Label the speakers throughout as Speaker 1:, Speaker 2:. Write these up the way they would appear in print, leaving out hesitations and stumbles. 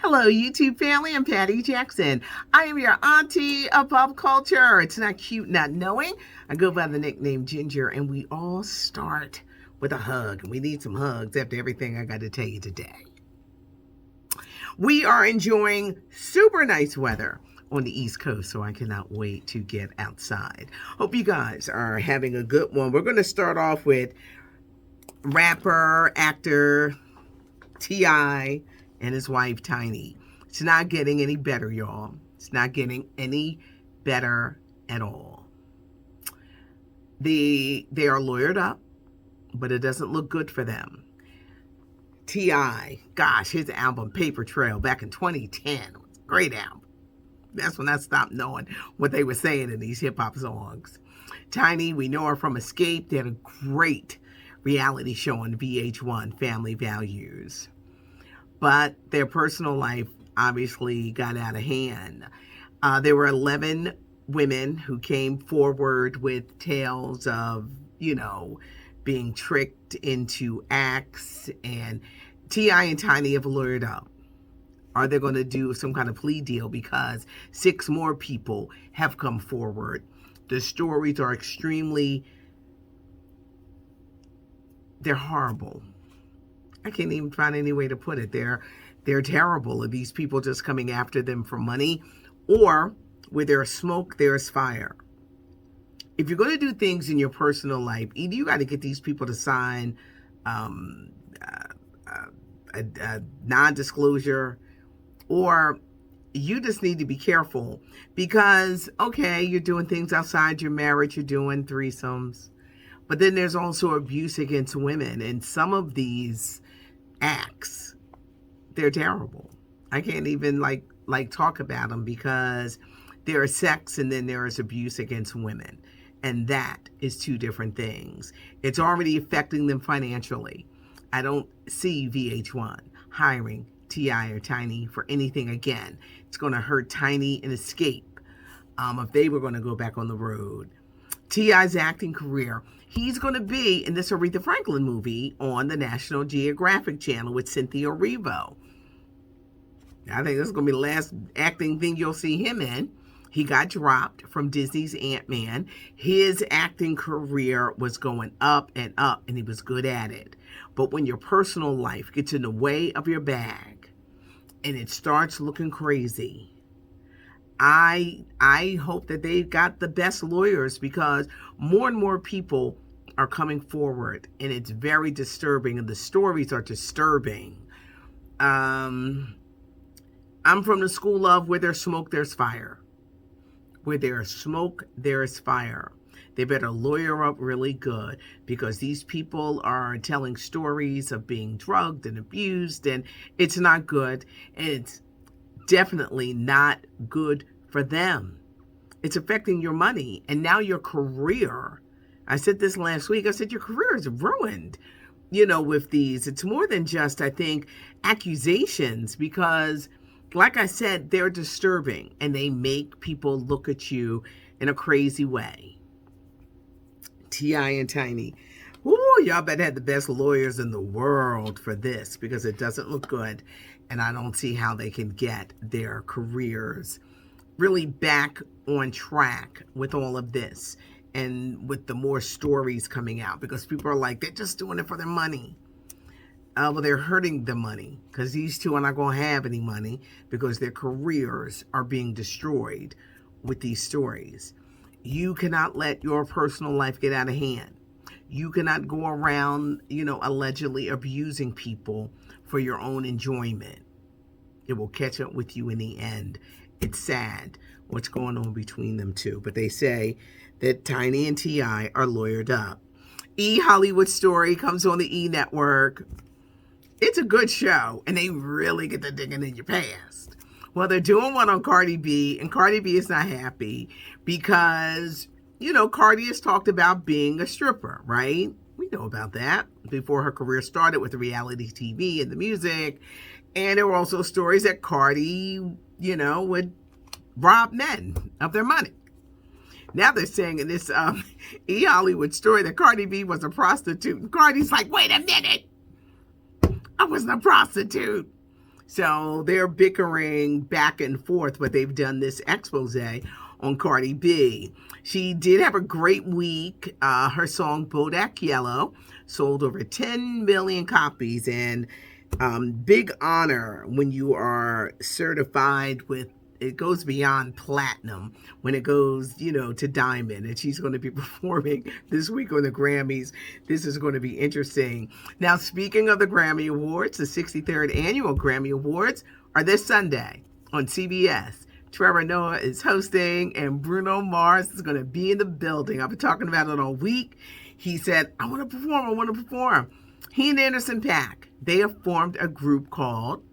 Speaker 1: Hello, YouTube family. I'm Patty Jackson. I am your auntie of pop culture. It's not cute not knowing. I go by the nickname Ginger, and we all start with a hug. And we need some hugs after everything I got to tell you today. We are enjoying super nice weather on the East Coast, so I cannot wait to get outside. Hope you guys are having a good one. We're going to start off with rapper, actor, T.I. and his wife, Tiny. It's not getting any better, y'all. It's not getting any better at all. They are lawyered up, but it doesn't look good for them. T.I., gosh, his album Paper Trail back in 2010 was a great album. That's when I stopped knowing what they were saying in these hip-hop songs. Tiny, we know her from Escape. They had a great reality show on VH1, Family Values. But their personal life obviously got out of hand. There were 11 women who came forward with tales of, being tricked into acts. And T.I. and Tiny have lawyered up. Are they going to do some kind of plea deal? Because 6 more people have come forward. The stories are they're horrible. I can't even find any way to put it. They're terrible. Are these people just coming after them for money? Or where there's smoke, there's fire. If you're going to do things in your personal life, either you got to get these people to sign a non-disclosure, or you just need to be careful because, okay, you're doing things outside your marriage, you're doing threesomes, but then there's also abuse against women, and some of these acts, they're terrible. I can't even like talk about them because there is sex and then there is abuse against women, and that is 2 different things. It's already affecting them financially. I don't see VH1 hiring T.I. or Tiny for anything again. It's going to hurt Tiny and Escape if they were going to go back on the road. T.I.'s acting career, he's going to be in this Aretha Franklin movie on the National Geographic Channel with Cynthia Erivo. I think this is going to be the last acting thing you'll see him in. He got dropped from Disney's Ant-Man. His acting career was going up, and he was good at it. But when your personal life gets in the way of your bag and it starts looking crazy, I hope that they've got the best lawyers, because more and more people are coming forward, and it's very disturbing, and the stories are disturbing. I'm from the school of where there's smoke, there's fire. Where there's smoke, there is fire. They better lawyer up really good, because these people are telling stories of being drugged and abused, and it's not good, and it's definitely not good for them. It's affecting your money, and now your career. I said this last week. I said your career is ruined, with these. It's more than just, I think, accusations, because like I said, they're disturbing, and they make people look at you in a crazy way. T.I. and Tiny. Ooh, y'all better have the best lawyers in the world for this, because it doesn't look good, and I don't see how they can get their careers really back on track with all of this and with the more stories coming out, because people are like, they're just doing it for their money. Well, they're hurting the money, because these 2 are not going to have any money, because their careers are being destroyed with these stories. You cannot let your personal life get out of hand. You cannot go around, allegedly abusing people for your own enjoyment. It will catch up with you in the end. It's sad what's going on between them 2. But they say that Tiny and T.I. are lawyered up. Hollywood Story comes on the E! Network. It's a good show, and they really get to digging in your past. Well, they're doing one on Cardi B, and Cardi B is not happy because, Cardi has talked about being a stripper, right? We know about that before her career started with the reality TV and the music. And there were also stories that Cardi, would rob men of their money. Now they're saying in this Hollywood Story that Cardi B was a prostitute. And Cardi's like, wait a minute. I wasn't a prostitute. So they're bickering back and forth, but they've done this expose on Cardi B. She did have a great week. Her song Bodak Yellow sold over 10 million copies, and big honor when you are certified with, it goes beyond platinum when it goes, to diamond. And she's going to be performing this week on the Grammys. This is going to be interesting. Now, speaking of the Grammy Awards, the 63rd annual Grammy Awards are this Sunday on CBS. Trevor Noah is hosting, and Bruno Mars is going to be in the building. I've been talking about it all week. He said, I want to perform. He and Anderson .Paak, they have formed a group called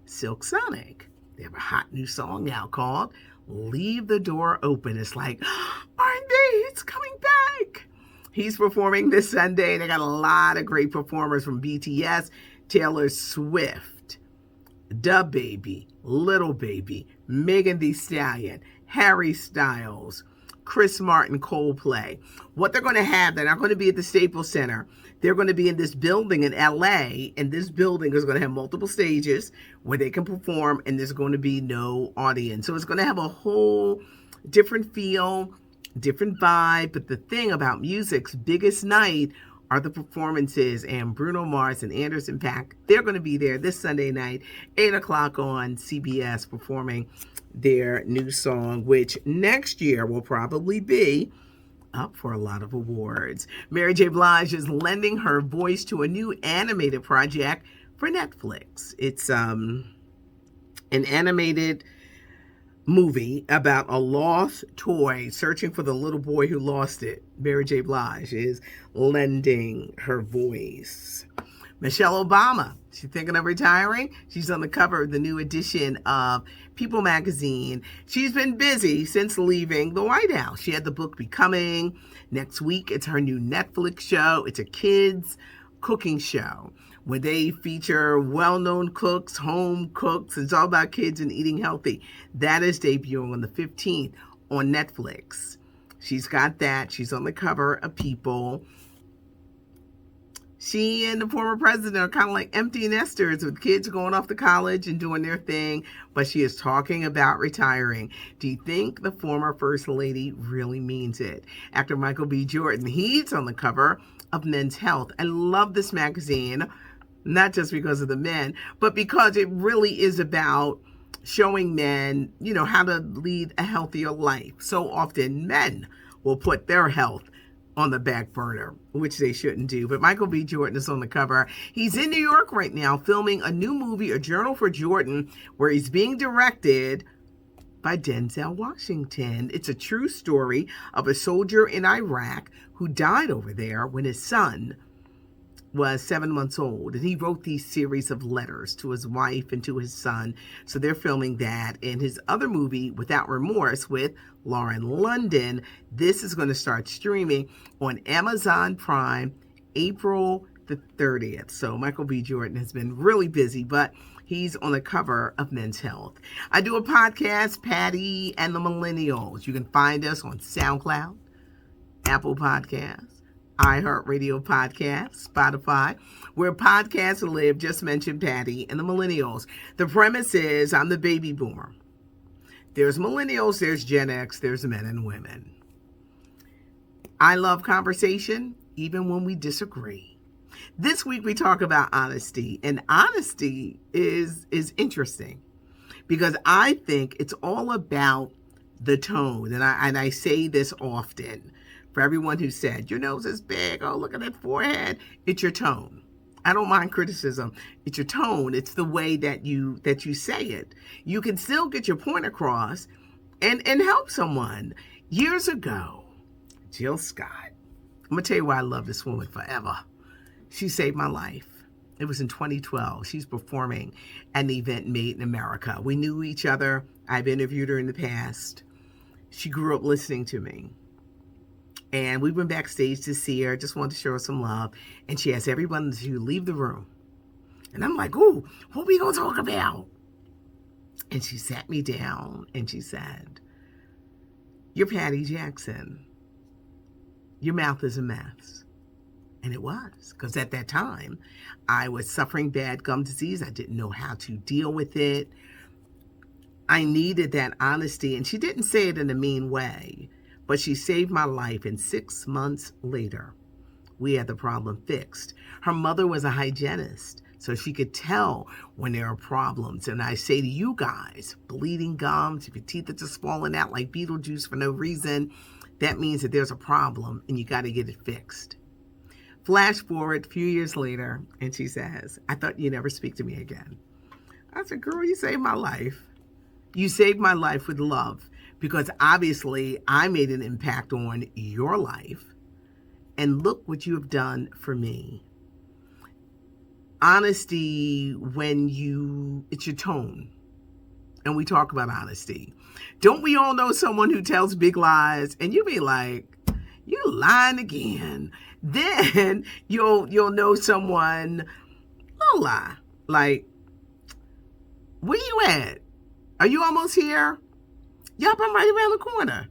Speaker 1: Silk Sonic. They have a hot new song now called Leave the Door Open. It's like, R&B, it's coming back. He's performing this Sunday. They got a lot of great performers from BTS, Taylor Swift, DaBaby, Little Baby, Megan Thee Stallion, Harry Styles, Chris Martin, Coldplay. What they're going to have, they're not going to be at the Staples Center. They're going to be in this building in LA, and this building is going to have multiple stages where they can perform, and there's going to be no audience. So it's going to have a whole different feel, different vibe. But the thing about music's biggest night are the performances, and Bruno Mars and Anderson .Paak, they're going to be there this Sunday night, 8 o'clock on CBS, performing their new song, which next year will probably be up for a lot of awards. Mary J. Blige is lending her voice to a new animated project for Netflix. It's an animated movie about a lost toy, searching for the little boy who lost it. Mary J. Blige is lending her voice. Michelle Obama, she's thinking of retiring. She's on the cover of the new edition of People magazine. She's been busy since leaving the White House. She had the book Becoming. Next week, it's her new Netflix show. It's a kids cooking show where they feature well-known cooks, home cooks. It's all about kids and eating healthy. That is debuting on the 15th on Netflix. She's got that. She's on the cover of People. She and the former president are kind of like empty nesters with kids going off to college and doing their thing, but she is talking about retiring. Do you think the former first lady really means it? Actor Michael B. Jordan, he's on the cover of Men's Health. I love this magazine, not just because of the men, but because it really is about showing men, how to lead a healthier life. So often men will put their health on the back burner, which they shouldn't do. But Michael B. Jordan is on the cover. He's in New York right now filming a new movie, A Journal for Jordan, where he's being directed by Denzel Washington. It's a true story of a soldier in Iraq who died over there when his son was 7 months old, and he wrote these series of letters to his wife and to his son. So they're filming that. And his other movie, Without Remorse, with Lauren London, this is going to start streaming on Amazon Prime April the 30th. So Michael B. Jordan has been really busy, but he's on the cover of Men's Health. I do a podcast, Patty and the Millennials. You can find us on SoundCloud, Apple Podcasts, iHeartRadio Podcast, Spotify, where podcasts live. Just mentioned Patty and the Millennials. The premise is I'm the baby boomer. There's millennials, there's Gen X, there's men and women. I love conversation, even when we disagree. This week we talk about honesty, and honesty is interesting because I think it's all about the tone, and I say this often. For everyone who said, your nose is big, oh, look at that forehead, it's your tone. I don't mind criticism. It's your tone. It's the way that you say it. You can still get your point across and help someone. Years ago, Jill Scott, I'm going to tell you why I love this woman forever. She saved my life. It was in 2012. She's performing at an event Made in America. We knew each other. I've interviewed her in the past. She grew up listening to me. And we went backstage to see her, just wanted to show her some love. And she asked everyone to leave the room. And I'm like, ooh, what are we going to talk about? And she sat me down and she said, you're Patty Jackson. Your mouth is a mess. And it was, because at that time, I was suffering bad gum disease. I didn't know how to deal with it. I needed that honesty. And she didn't say it in a mean way, but she saved my life. And 6 months later, we had the problem fixed. Her mother was a hygienist, so she could tell when there are problems. And I say to you guys, bleeding gums, if your teeth are just falling out like Beetlejuice for no reason, that means that there's a problem and you got to get it fixed. Flash forward a few years later, and she says, I thought you'd never speak to me again. I said, girl, you saved my life. You saved my life with love, because obviously I made an impact on your life. And look what you have done for me. Honesty, it's your tone. And we talk about honesty. Don't we all know someone who tells big lies? And you be like, you lying again. Then you'll know someone, no lie. Like, where you at? Are you almost here? Yup, I'm right around the corner.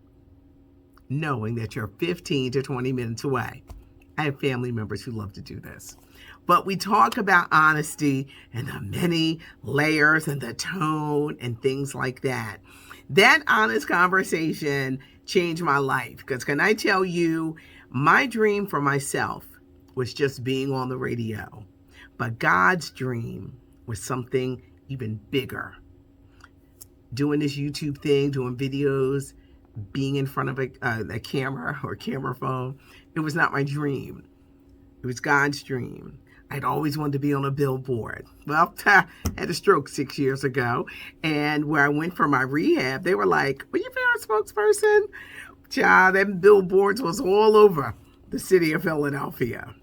Speaker 1: Knowing that you're 15 to 20 minutes away. I have family members who love to do this. But we talk about honesty and the many layers and the tone and things like that. That honest conversation changed my life. Because can I tell you, my dream for myself was just being on the radio. But God's dream was something even bigger. Doing this YouTube thing, doing videos, being in front of a camera or camera phone, it was not my dream. It was God's dream. I'd always wanted to be on a billboard. Well, I had a stroke 6 years ago, and where I went for my rehab, they were like, "Will you be our spokesperson?" Child, them billboards was all over the city of Philadelphia.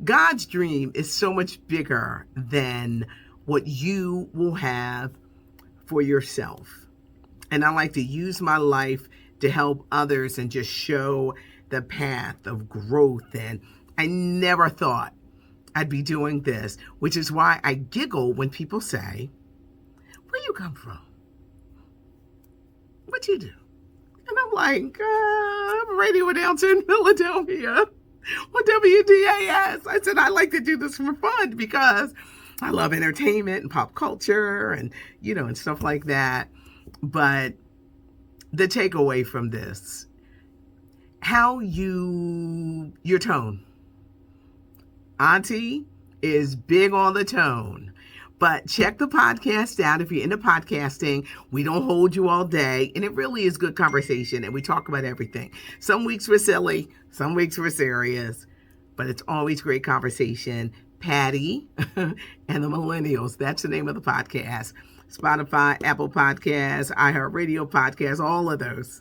Speaker 1: God's dream is so much bigger than what you will have for yourself. And I like to use my life to help others and just show the path of growth. And I never thought I'd be doing this, which is why I giggle when people say, where you come from? What you do? And I'm like, I'm a radio announcer in Philadelphia on WDAS. I said, I like to do this for fun because I love entertainment and pop culture and, and stuff like that. But the takeaway from this, your tone. Auntie is big on the tone. But check the podcast out if you're into podcasting. We don't hold you all day. And it really is good conversation. And we talk about everything. Some weeks we're silly. Some weeks we're serious. But it's always great conversation. Patty and the Millennials. That's the name of the podcast. Spotify, Apple Podcasts, iHeartRadio Podcasts, all of those.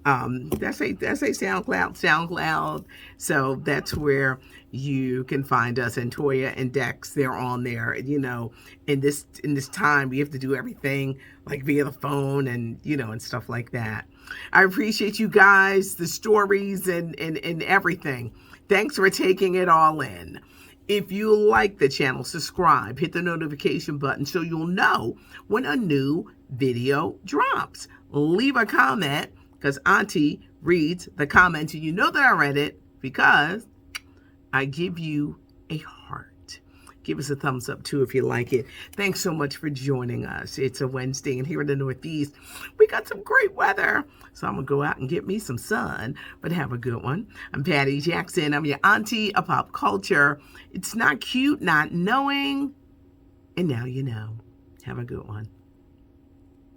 Speaker 1: That's a SoundCloud. So that's where you can find us. And Toya and Dex, they're on there. In this time, we have to do everything like via the phone and, and stuff like that. I appreciate you guys, the stories and everything. Thanks for taking it all in. If you like the channel, subscribe, hit the notification button so you'll know when a new video drops. Leave a comment because Auntie reads the comments and you know that I read it because I give you a heart. Give us a thumbs up too if you like it. Thanks so much for joining us. It's a Wednesday and here in the Northeast, we got some great weather. So I'm going to go out and get me some sun, but have a good one. I'm Patty Jackson. I'm your auntie of pop culture. It's not cute not knowing, and now you know. Have a good one.